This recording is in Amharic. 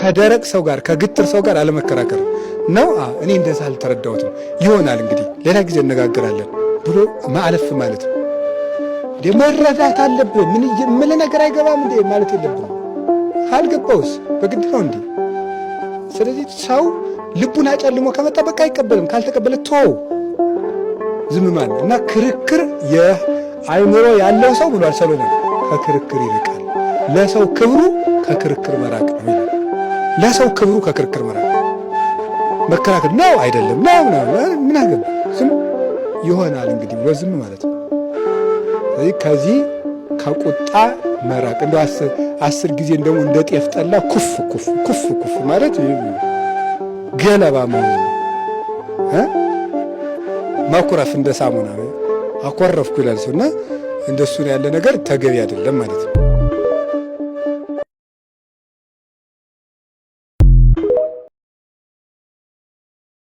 ከደረቅ ሰው ጋር ከግትር ሰው ጋር አለመከራከር ነው። እኔ እንደዛ አልተረዳሁትም። ይሆናል እንግዲህ ሌላ ጊዜ እነጋገራለን ብሎ ማለፍ ማለት ነው። መረዳት አለብህ። ምን ነገር አይገባም እንዴ ማለት የለብንም። ካልገባውስ በግድ ነው እንዴ? ስለዚህ ሰው ልቡን አጨልሞ ከመጣ በቃ አይቀበልም። ካልተቀበለ ተው ዝም ማለት እና ክርክር የአይምሮ ያለው ሰው ብሏል ሰሎሞን ከክርክር ይርቃል። ለሰው ክብሩ ከክርክር መራቅ ነው ይላል። ለሰው ክብሩ ከክርክር መራቅ መከራከር ነው አይደለም ነው ምን አገባ ዝም ይሆናል እንግዲህ ብሎ ዝም ማለት ነው። ስለዚህ ከዚህ ከቁጣ መራቅ እንደው 10 ጊዜ እንደው እንደ ጤፍ ጠላ ኩፍ ኩፍ ኩፍ ኩፍ ማለት ገለባ ማለት ነው። ማኩረፍ እንደ ሳሙና አኮረፍኩ ይላል ሰውና እንደሱ ያለ ነገር ተገቢ አይደለም ማለት ነው።